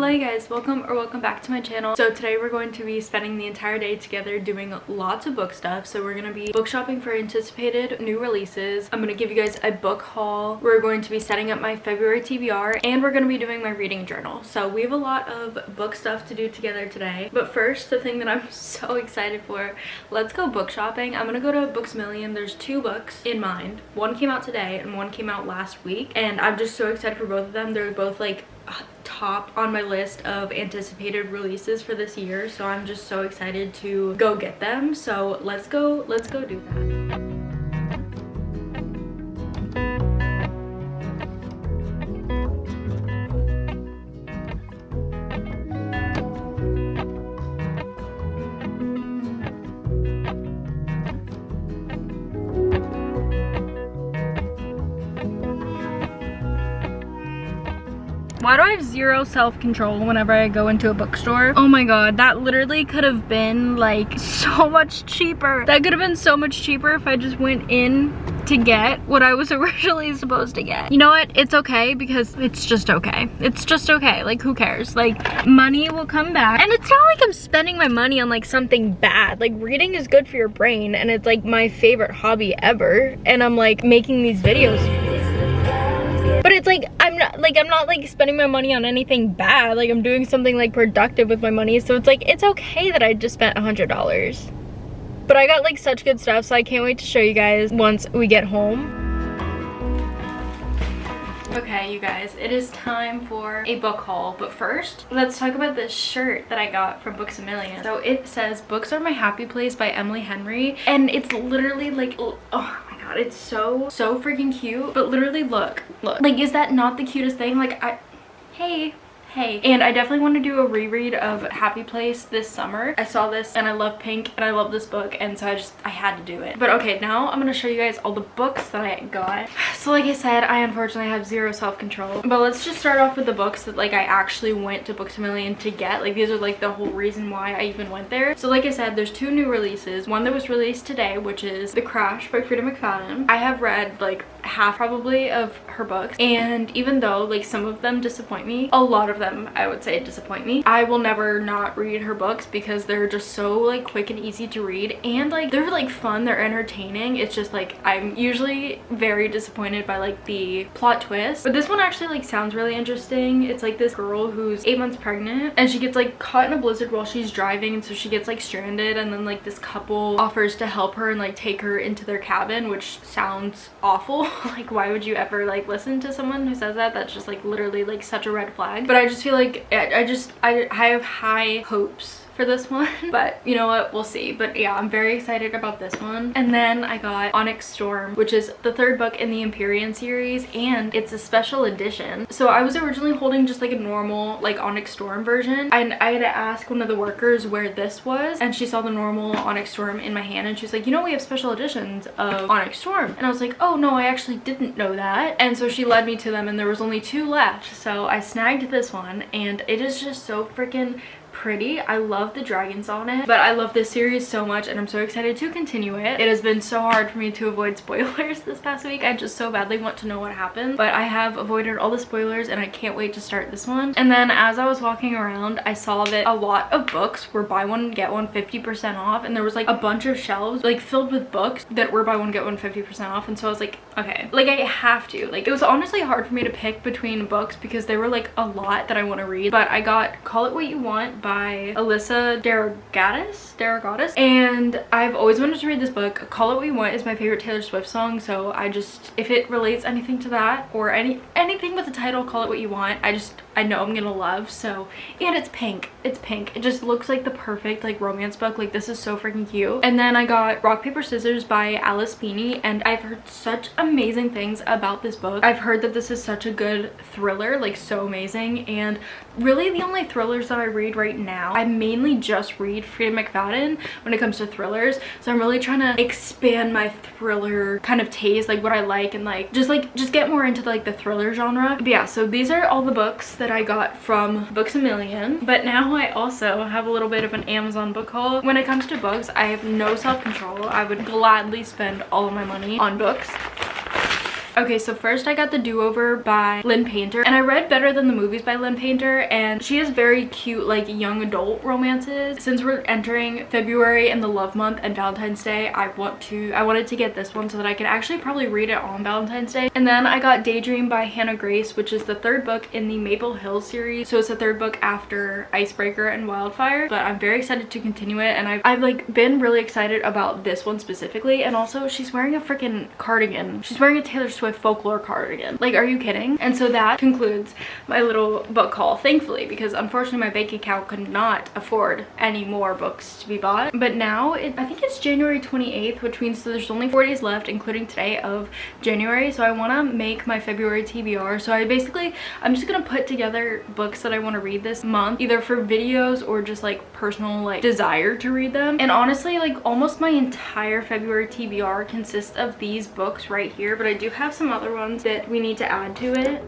Hello you guys, welcome back to my channel. So today we're going to be spending the entire day together doing lots of book stuff. So we're going to be book shopping for anticipated new releases. I'm going to give you guys a book haul. We're going to be setting up my February TBR, and we're going to be doing my reading journal. So we have a lot of book stuff to do together today. But first, the thing that I'm so excited for, let's go book shopping. I'm going to go to Books A Million. There's two books in mind. One came out today and one came out last week, and I'm just so excited for both of them. They're both like top on my list of anticipated releases for this year, so I'm just so excited to go get them. So let's go do that. Why do I have zero self-control whenever I go into a bookstore? Oh my god, that literally could have been like so much cheaper. That could have been so much cheaper if I just went in to get what I was originally supposed to get. You know what? It's okay, because it's just okay. It's just okay. Like, who cares? Like, money will come back. And it's not like I'm spending my money on like something bad. Like, reading is good for your brain, and it's like my favorite hobby ever. And I'm like making these videos. But it's like, I'm not like spending my money on anything bad. Like, I'm doing something like productive with my money. So it's like, it's okay that I just spent $100. But I got like such good stuff, so I can't wait to show you guys once we get home. Okay, you guys, it is time for a book haul. But first, let's talk about this shirt that I got from Books A Million. So it says, "Books Are My Happy Place" by Emily Henry. And it's literally like, oh my god, it's so freaking cute. But literally, look. Like, is that not the cutest thing? Like, hey. And I definitely want to do a reread of Happy Place this summer. I saw this and I love pink and I love this book, and so I had to do it. But okay, now I'm gonna show you guys all the books that I got. So like I said, I unfortunately have zero self-control. But let's just start off with the books that like I actually went to Books A Million to get. Like, these are like the whole reason why I even went there. So like I said, there's two new releases. One that was released today, which is The Crash by Frida McFadden. I have read like half probably of her books, and even though like some of them disappoint me, a lot of them I would say disappoint me, I will never not read her books because they're just so like quick and easy to read, and like they're like fun, they're entertaining. It's just like I'm usually very disappointed by like the plot twist, but this one actually like sounds really interesting. It's like this girl who's 8 months pregnant and she gets like caught in a blizzard while she's driving, and so she gets like stranded, and then like this couple offers to help her and like take her into their cabin, which sounds awful. Like, why would you ever like listen to someone who says that? That's just like literally like such a red flag. But I just feel like I have high hopes for this one, but you know what, we'll see. But yeah, I'm very excited about this one. And then I got Onyx Storm, which is the third book in the Empyrean series, and it's a special edition. So I was originally holding just like a normal like Onyx Storm version, and I had to ask one of the workers where this was, and she saw the normal Onyx Storm in my hand, and she's like, you know, we have special editions of Onyx Storm. And I was like, oh no, I actually didn't know that. And so she led me to them, and there was only two left, so I snagged this one, and it is just so freaking pretty. I love the dragons on it, but I love this series so much, and I'm so excited to continue it. It has been so hard for me to avoid spoilers this past week. I just so badly want to know what happens, but I have avoided all the spoilers, and I can't wait to start this one. And then as I was walking around, I saw that a lot of books were buy one get one 50% off, and there was like a bunch of shelves like filled with books that were buy one get one 50% off. And so I was like, okay, like I have to. Like, it was honestly hard for me to pick between books because there were like a lot that I want to read. But I got Call It What You Want by Alyssa Daragadis, and I've always wanted to read this book. Call It What You Want is my favorite Taylor Swift song, so if it relates anything to that, or anything with the title Call It What You Want, I know I'm gonna love. So, and it's pink. It just looks like the perfect like romance book. Like, this is so freaking cute. And then I got Rock Paper Scissors by Alice Feeney, and I've heard such amazing things about this book. I've heard that this is such a good thriller, like so amazing. And really the only thrillers that I read right now, I mainly just read Frida McFadden when it comes to thrillers. So I'm really trying to expand my thriller kind of taste, like what I like, and like just get more into like the thriller genre. But yeah, so these are all the books that I got from Books A Million. But now I also have a little bit of an Amazon book haul. When it comes to books, I have no self-control. I would gladly spend all of my money on books. Okay, so first I got The Do-Over by Lynn Painter, and I read Better Than the Movies by Lynn Painter, and she has very cute like young adult romances. Since we're entering February and the love month and Valentine's Day, I wanted to get this one so that I could actually probably read it on Valentine's Day. And then I got Daydream by Hannah Grace, which is the third book in the Maple Hills series. So it's the third book after Icebreaker and Wildfire, but I'm very excited to continue it, and I've like been really excited about this one specifically. And also she's wearing a freaking cardigan. She's wearing a Taylor Swift folklore cardigan. Like, are you kidding? And so that concludes my little book haul, thankfully, because unfortunately my bank account could not afford any more books to be bought. But now I think it's January 28th, which means there's only 4 days left, including today, of January. So I want to make my February TBR. So I'm just gonna put together books that I want to read this month, either for videos or just like personal like desire to read them. And honestly, like almost my entire February TBR consists of these books right here, but I do have some other ones that we need to add to it.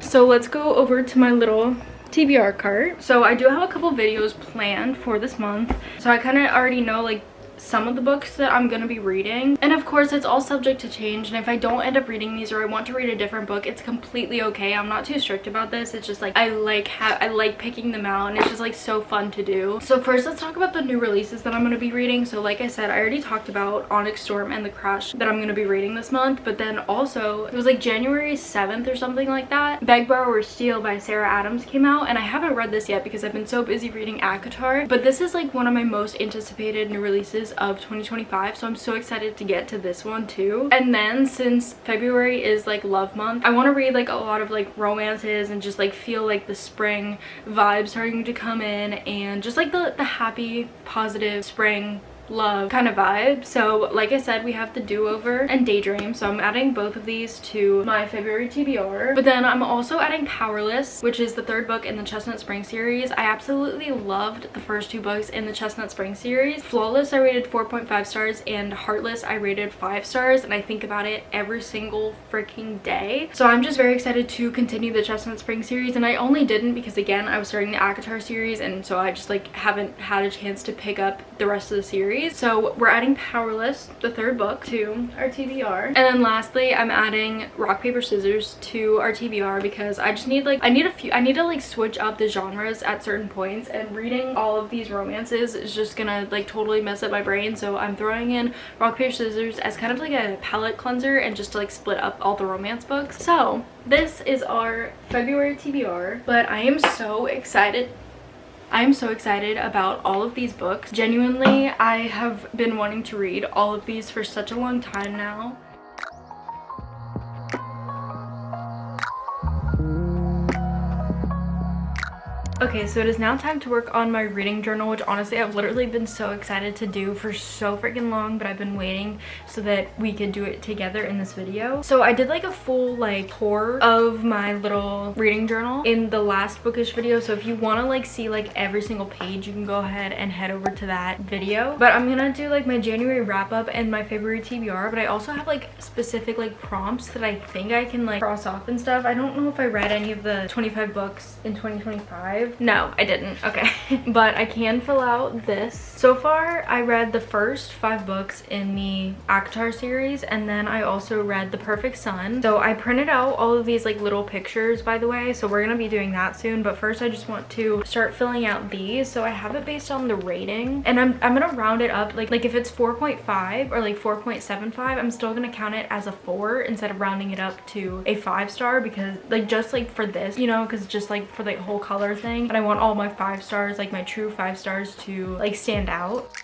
So let's go over to my little TBR cart. So I do have a couple videos planned for this month, so I kind of already know like some of the books that I'm gonna be reading, and of course it's all subject to change, and if I don't end up reading these or I want to read a different book, it's completely okay. I'm not too strict about this. It's just like I like picking them out, and it's just like so fun to do. So first, let's talk about the new releases that I'm gonna be reading. So like I said, I already talked about Onyx Storm and The Crush that I'm gonna be reading this month, but then also it was like January 7th or something like that, Beg, Borrow, or Steal by Sarah Adams came out, and I haven't read this yet because I've been so busy reading ACOTAR, but this is like one of my most anticipated new releases of 2025, so I'm so excited to get to this one too. And then since February is like love month, I want to read like a lot of like romances and just like feel like the spring vibe starting to come in, and just like the happy positive spring love kind of vibe. So like I said, we have The Do-Over and Daydream, so I'm adding both of these to my February TBR. But then I'm also adding Powerless, which is the third book in the Chestnut Spring series. I absolutely loved the first 2 books in the Chestnut Spring series. Flawless I rated 4.5 stars, and Heartless I rated 5 stars, and I think about it every single freaking day. So I'm just very excited to continue the Chestnut Spring series, and I only didn't because again I was starting the ACOTAR series, and so I just like haven't had a chance to pick up the rest of the series. So we're adding Powerless, the third book, to our TBR. And then lastly, I'm adding Rock, Paper, Scissors to our TBR because I just need like I need to like switch up the genres at certain points, and reading all of these romances is just gonna like totally mess up my brain. So I'm throwing in Rock, Paper, Scissors as kind of like a palette cleanser, and just to like split up all the romance books. So this is our February TBR, but I am so excited. I am so excited about all of these books. Genuinely, I have been wanting to read all of these for such a long time now. Okay, so it is now time to work on my reading journal, which honestly I've literally been so excited to do for so freaking long, but I've been waiting so that we could do it together in this video. So I did like a full like tour of my little reading journal in the last bookish video, so if you want to like see like every single page, you can go ahead and head over to that video. But I'm gonna do like my January wrap up and my February TBR, but I also have like specific like prompts that I think I can like cross off and stuff. I don't know if I read any of the 25 books in 2025. No, I didn't. Okay. But I can fill out this. So far, I read the first 5 books in the ACOTAR series, and then I also read The Perfect Sun. So I printed out all of these like little pictures, by the way, so we're gonna be doing that soon. But first, I just want to start filling out these. So I have it based on the rating, and I'm gonna round it up. Like if it's 4.5 or like 4.75, I'm still gonna count it as a 4 instead of rounding it up to a 5-star, because like just like for this, you know, because just like for the whole color thing. And I want all my 5 stars, like my true 5 stars, to like stand out.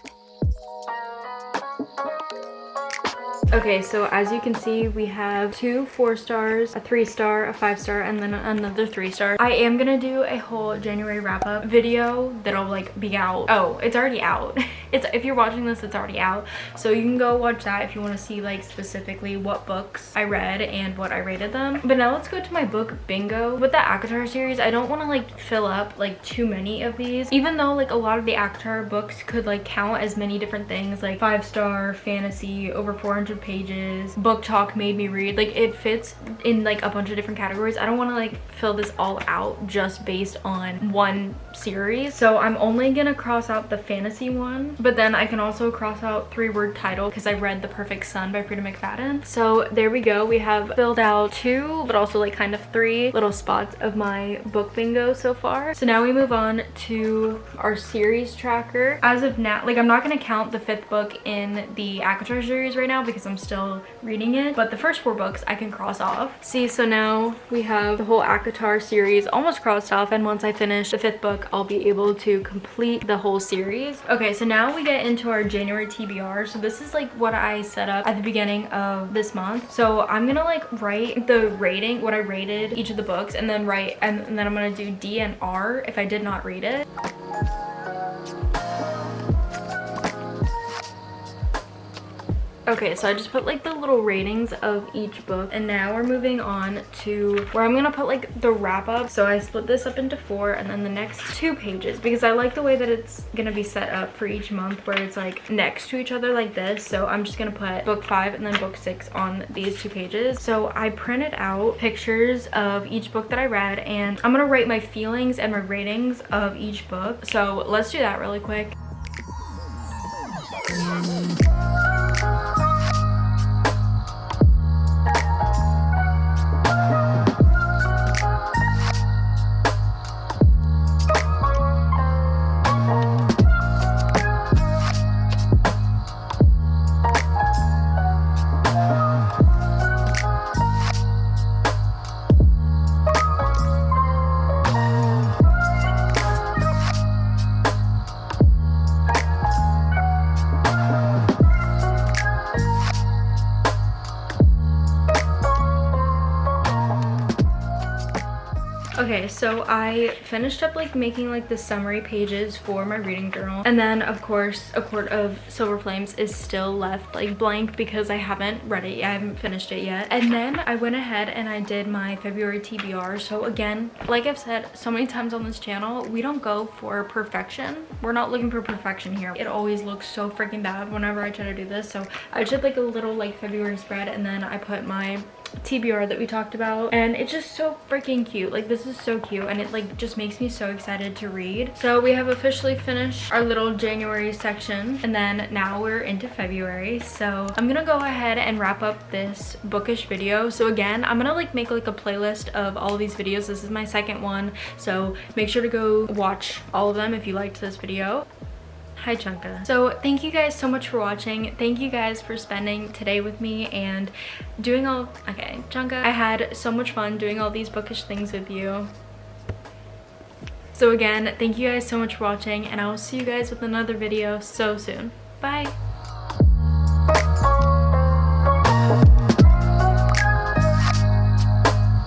Okay, so as you can see, we have 2 4-stars, a 3-star, a 5-star, and then another 3-star. I am gonna do a whole January wrap-up video that'll like be out. Oh, it's already out. If you're watching this, it's already out. So you can go watch that if you want to see like specifically what books I read and what I rated them. But now let's go to my book bingo. With the ACOTAR series, I don't want to like fill up like too many of these, even though like a lot of the ACOTAR books could like count as many different things, like 5-star, fantasy, over 400 pages, booktok, made me read. Like it fits in like a bunch of different categories. I don't want to like fill this all out just based on one series. So I'm only gonna cross out the fantasy one but then I can also cross out 3-word title because I read The Perfect Son by Frida McFadden. So there we go. We have filled out 2, but also like kind of 3 little spots of my book bingo so far. So now we move on to our series tracker. As of now, like I'm not going to count the 5th book in the ACOTAR series right now because I'm still reading it, but the first 4 books I can cross off. See, so now we have the whole ACOTAR series almost crossed off, and once I finish the 5th book, I'll be able to complete the whole series. Okay, so now we get into our January TBR. So this is like what I set up at the beginning of this month. So I'm gonna like write the rating, what I rated each of the books, and then and then I'm gonna do D and R if I did not read it. Okay, so I just put like the little ratings of each book, and now we're moving on to where I'm gonna put like the wrap up. So I split this up into 4 and then the next 2 pages because I like the way that it's gonna be set up for each month where it's like next to each other like this. So I'm just gonna put book 5 and then book 6 on these 2 pages. So I printed out pictures of each book that I read, and I'm gonna write my feelings and my ratings of each book. So let's do that really quick. Okay, so I finished up like making like the summary pages for my reading journal, and then of course A Court of Silver Flames is still left like blank because I haven't read it yet. I haven't finished it yet. And then I went ahead and I did my February TBR. So again, like I've said so many times on this channel, we don't go for perfection. We're not looking for perfection here. It always looks so freaking bad whenever I try to do this. So I did like a little like February spread, and then I put my TBR that we talked about, and it's just so freaking cute. Like this is so cute, and it like just makes me so excited to read. So we have officially finished our little January section, and then now we're into February. So I'm gonna go ahead and wrap up this bookish video. So again, I'm gonna like make like a playlist of all of these videos. This is my 2nd one, so make sure to go watch all of them if you liked this video. Hi Chunka. So thank you guys so much for watching. Thank you guys for spending today with me and doing all, okay, Chunka. I had so much fun doing all these bookish things with you. So again, thank you guys so much for watching, and I will see you guys with another video so soon. Bye.